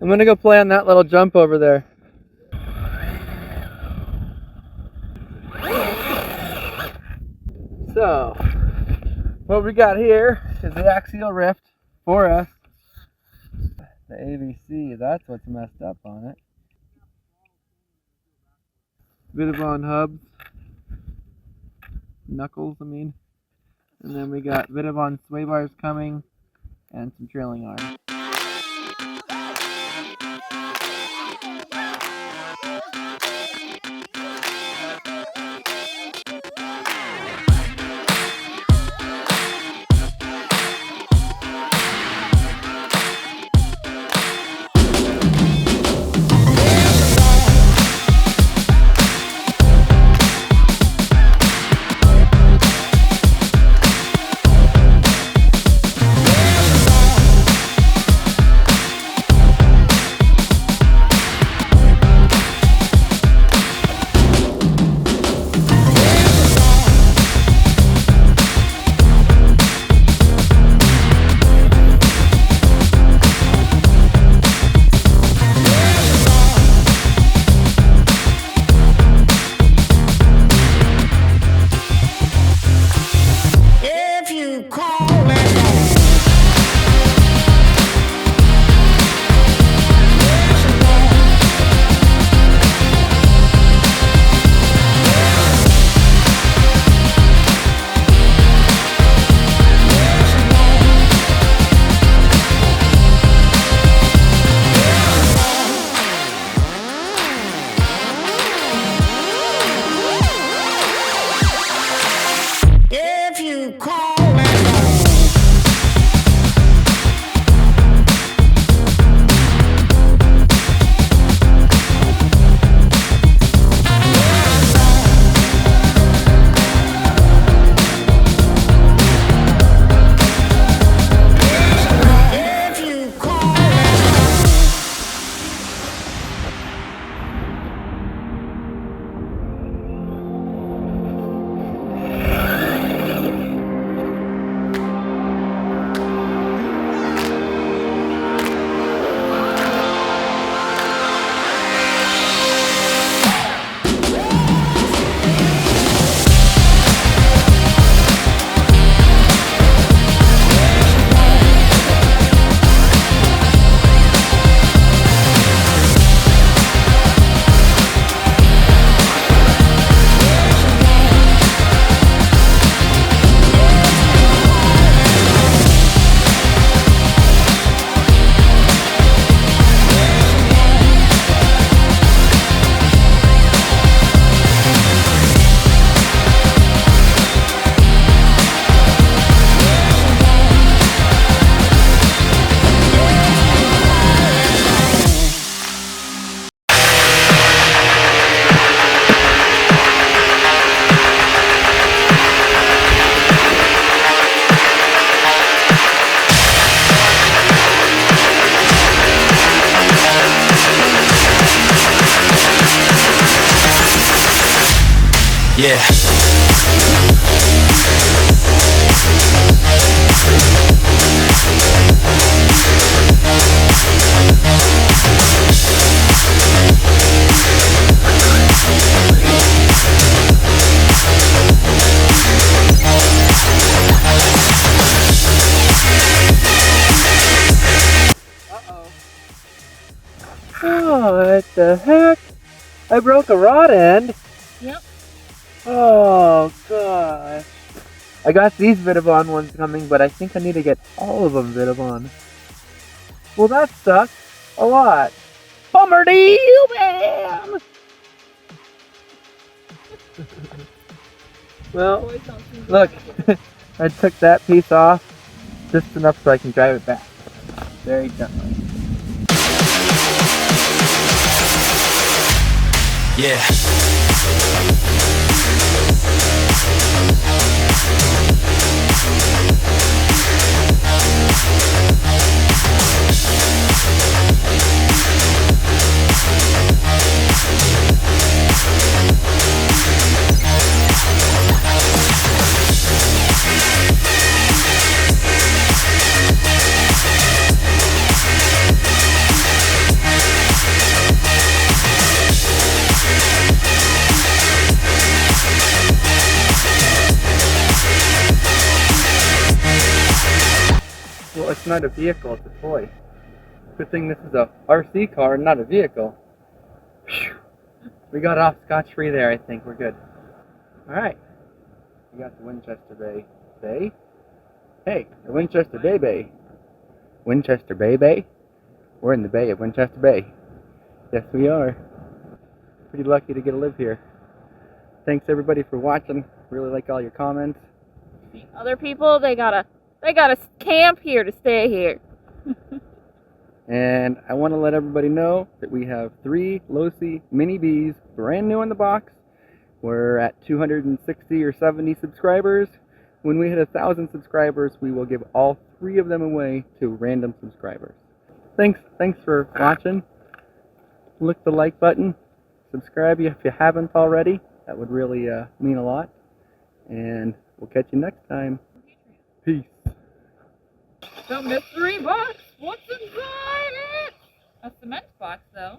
I'm gonna go play on that little jump over there. So, what we got here is the Axial Rift 4S. The ABC, that's what's messed up on it. Vitavon hubs. Knuckles, I mean. And then we got Vitavon sway bars coming and some trailing arms. Yeah. Oh, what the heck? I broke a rod end. Yep. Oh, gosh. I got these Vitavon ones coming, but I think I need to get all of them Vitavon. Well, that sucks a lot. Bummer deal, man! Well, look, I took that piece off just enough so I can drive it back. Very gently. Yeah. not a vehicle, it's a toy. Good thing this is a RC car and not a vehicle. Whew. We got off scotch-free there, I think. We're good. Alright. We got the Winchester Bay. Bay? Hey, the Winchester Bay Bay. Winchester Bay Bay? We're in the bay of Winchester Bay. Yes, we are. Pretty lucky to get to live here. Thanks everybody for watching. Really like all your comments. Other people, they gotta camp here to stay here. And I want to let everybody know that we have 3 Losi Mini Bees brand new in the box. We're at 260 or 70 subscribers. When we hit 1,000 subscribers, we will give all 3 of them away to random subscribers. Thanks for watching. Click the like button. Subscribe if you haven't already. That would really mean a lot. And we'll catch you next time. Peace. The mystery box. What's inside it? A cement box, though.